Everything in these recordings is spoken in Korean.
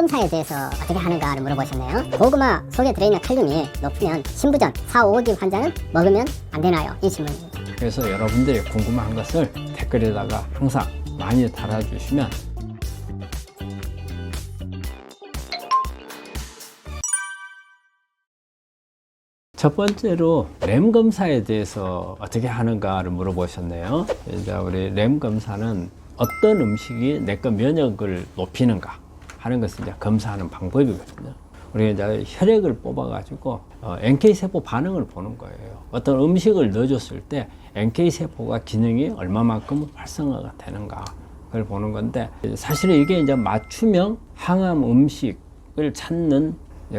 검사에 대해서 어떻게 하는가를 물어보셨네요. 고구마 속에 들어있는 칼륨이 높으면 신부전 4, 5기 환자는 먹으면 안 되나요? 이 질문입니다. 그래서 여러분들이 궁금한 것을 댓글에다가 항상 많이 달아주시면 첫 번째로 램 검사에 대해서 어떻게 하는가를 물어보셨네요. 이제 우리 램 검사는 어떤 음식이 내거 면역을 높이는가 하는 것을 이제 검사하는 방법이거든요. 우리가 이제 혈액을 뽑아가지고 NK세포 반응을 보는 거예요. 어떤 음식을 넣어줬을 때 NK세포가 기능이 얼마만큼 활성화가 되는가 그걸 보는 건데, 사실은 이게 이제 맞춤형 항암 음식을 찾는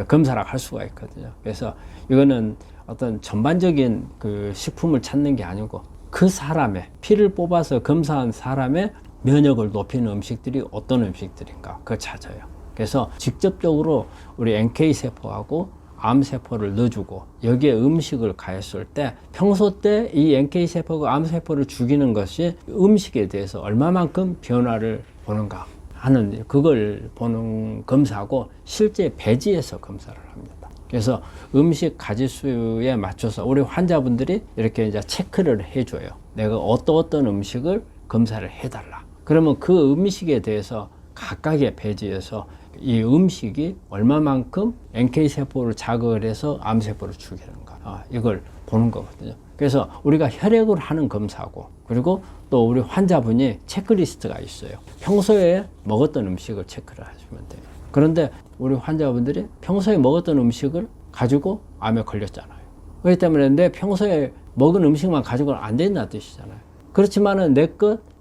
검사라고 할 수가 있거든요. 그래서 이거는 어떤 전반적인 그 식품을 찾는 게 아니고 그 사람의 피를 뽑아서 검사한 사람의 면역을 높이는 음식들이 어떤 음식들인가 그걸 찾아요. 그래서 직접적으로 우리 NK세포하고 암세포를 넣어주고 여기에 음식을 가했을 때 평소 때 이 NK세포가 암세포를 죽이는 것이 음식에 대해서 얼마만큼 변화를 보는가 하는 그걸 보는 검사하고 실제 배지에서 검사를 합니다. 그래서 음식 가짓수에 맞춰서 우리 환자분들이 이렇게 이제 체크를 해줘요. 내가 어떤 음식을 검사를 해달라. 그러면 그 음식에 대해서 각각의 배지에서 이 음식이 얼마만큼 NK세포를 자극을 해서 암세포를 죽이는가 이걸 보는 거거든요. 그래서 우리가 혈액으로 하는 검사고, 그리고 또 우리 환자분이 체크리스트가 있어요. 평소에 먹었던 음식을 체크를 하시면 돼요. 그런데 우리 환자분들이 평소에 먹었던 음식을 가지고 암에 걸렸잖아요. 그렇기 때문에 내 평소에 먹은 음식만 가지고는 안 된다는 뜻이잖아요. 그렇지만은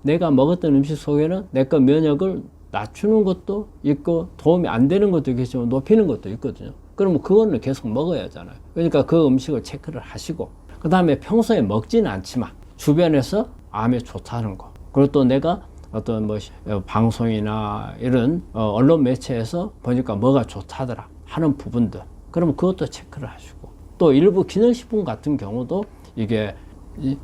내가 먹었던 음식 속에는 내 거 면역을 낮추는 것도 있고 도움이 안 되는 것도 있겠지만 높이는 것도 있거든요. 그러면 그거는 계속 먹어야 하잖아요. 그러니까 그 음식을 체크를 하시고, 그 다음에 평소에 먹지는 않지만 주변에서 암에 좋다는 거, 그리고 또 내가 어떤 뭐 방송이나 이런 언론 매체에서 보니까 뭐가 좋다더라 하는 부분들, 그러면 그것도 체크를 하시고, 또 일부 기능식품 같은 경우도 이게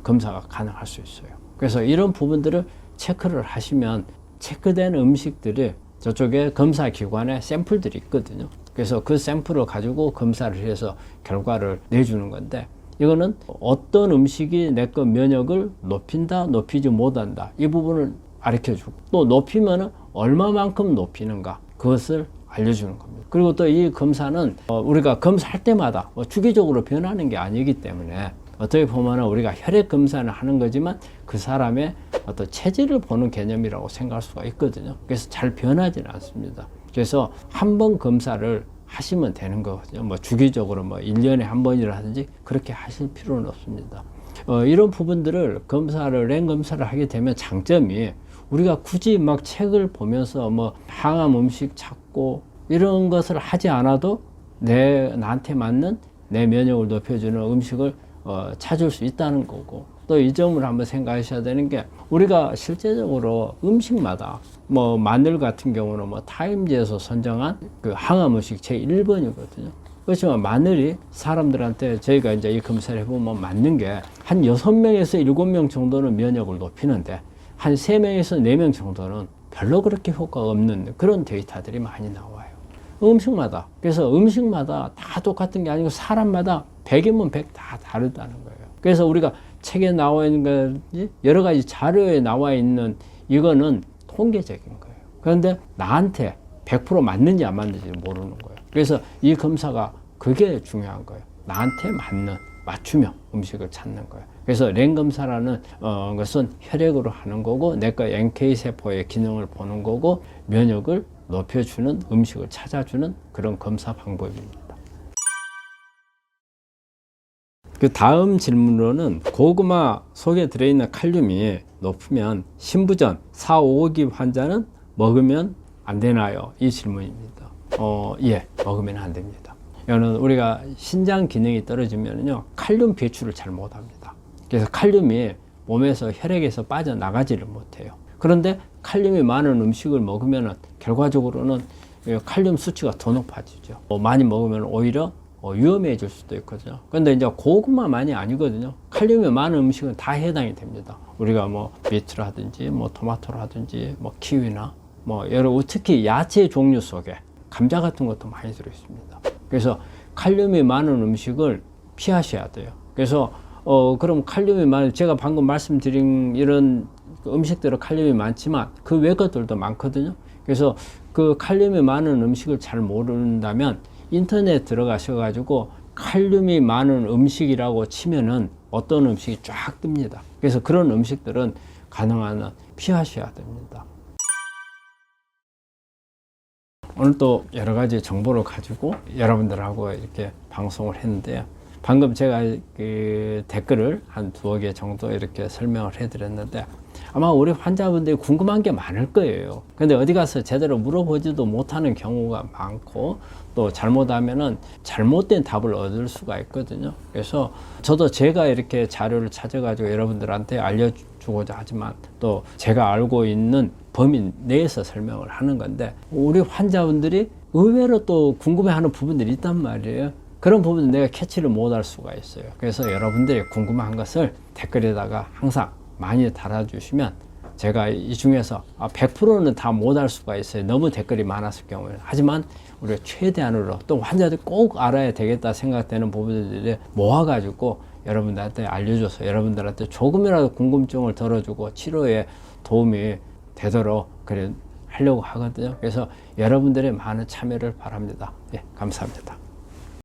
검사가 가능할 수 있어요. 그래서 이런 부분들을 체크를 하시면 체크된 음식들이 저쪽에 검사기관에 샘플들이 있거든요. 그래서 그 샘플을 가지고 검사를 해서 결과를 내주는 건데, 이거는 어떤 음식이 내 거 면역을 높인다, 높이지 못한다, 이 부분을 가르쳐주고, 또 높이면 얼마만큼 높이는가 그것을 알려주는 겁니다. 그리고 또 이 검사는 우리가 검사할 때마다 주기적으로 변하는 게 아니기 때문에 어떻게 보면 우리가 혈액 검사를 하는 거지만 그 사람의 어떤 체질을 보는 개념이라고 생각할 수가 있거든요. 그래서 잘 변하지는 않습니다. 그래서 한 번 검사를 하시면 되는 거거든요. 뭐 주기적으로 뭐 1년에 한 번이라든지 그렇게 하실 필요는 없습니다. 이런 부분들을 램 검사를 하게 되면 장점이, 우리가 굳이 막 책을 보면서 뭐 항암 음식 찾고 이런 것을 하지 않아도 나한테 맞는 내 면역을 높여주는 음식을 찾을 수 있다는 거고, 또 이 점을 한번 생각하셔야 되는 게, 우리가 실제적으로 음식마다 뭐 마늘 같은 경우는 뭐 타임지에서 선정한 그 항암 음식 제1번이거든요. 그렇지만 마늘이 사람들한테 저희가 이제 이 검사를 해보면 맞는 게 한 6명에서 7명 정도는 면역을 높이는데 한 3명에서 4명 정도는 별로 그렇게 효과가 없는 그런 데이터들이 많이 나와요. 음식마다. 그래서 음식마다 다 똑같은 게 아니고 사람마다 100이면 100 다 다르다는 거예요. 그래서 우리가 책에 나와 있는 거, 여러 가지 자료에 나와 있는 이거는 통계적인 거예요. 그런데 나한테 100% 맞는지 안 맞는지 모르는 거예요. 그래서 이 검사가 그게 중요한 거예요. 나한테 맞는 맞춤형 음식을 찾는 거예요. 그래서 램 검사라는 것은 혈액으로 하는 거고, 내거 NK세포의 기능을 보는 거고, 면역을 높여주는 음식을 찾아주는 그런 검사 방법입니다. 그 다음 질문으로는 고구마 속에 들어있는 칼륨이 높으면 신부전 4, 5기 환자는 먹으면 안 되나요? 이 질문입니다. 예, 먹으면 안 됩니다. 이거는 우리가 신장 기능이 떨어지면요, 칼륨 배출을 잘 못합니다. 그래서 칼륨이 몸에서 혈액에서 빠져나가지를 못해요. 그런데 칼륨이 많은 음식을 먹으면 결과적으로는 칼륨 수치가 더 높아지죠. 많이 먹으면 오히려 위험해질 수도 있거든요. 그런데 이제 고구마만이 아니거든요. 칼륨이 많은 음식은 다 해당이 됩니다. 우리가 뭐 비트라든지 뭐 토마토라든지 뭐 키위나 뭐 여러, 특히 야채 종류 속에 감자 같은 것도 많이 들어있습니다. 그래서 칼륨이 많은 음식을 피하셔야 돼요. 그래서 그럼 칼륨이 많은, 제가 방금 말씀드린 이런 음식들은 칼륨이 많지만 그 외 것들도 많거든요. 그래서 그 칼륨이 많은 음식을 잘 모른다면 인터넷 들어가셔가지고 칼륨이 많은 음식이라고 치면은 어떤 음식이 쫙 뜹니다. 그래서 그런 음식들은 가능한 한 피하셔야 됩니다. 오늘 또 여러 가지 정보를 가지고 여러분들하고 이렇게 방송을 했는데요. 방금 제가 그 댓글을 한 2개 정도 이렇게 설명을 해드렸는데 아마 우리 환자분들이 궁금한 게 많을 거예요. 근데 어디 가서 제대로 물어보지도 못하는 경우가 많고 또 잘못하면은 잘못된 답을 얻을 수가 있거든요. 그래서 저도 제가 이렇게 자료를 찾아가지고 여러분들한테 알려주고자 하지만 또 제가 알고 있는 범위 내에서 설명을 하는 건데 우리 환자분들이 의외로 또 궁금해하는 부분들이 있단 말이에요. 그런 부분은 내가 캐치를 못할 수가 있어요. 그래서 여러분들이 궁금한 것을 댓글에다가 항상 많이 달아주시면 제가 이 중에서 100%는 다 못할 수가 있어요. 너무 댓글이 많았을 경우에는. 하지만 우리가 최대한으로 또 환자들이 꼭 알아야 되겠다 생각되는 부분들을 모아가지고 여러분들한테 알려줘서 여러분들한테 조금이라도 궁금증을 덜어주고 치료에 도움이 되도록 그래 하려고 하거든요. 그래서 여러분들의 많은 참여를 바랍니다. 예, 감사합니다.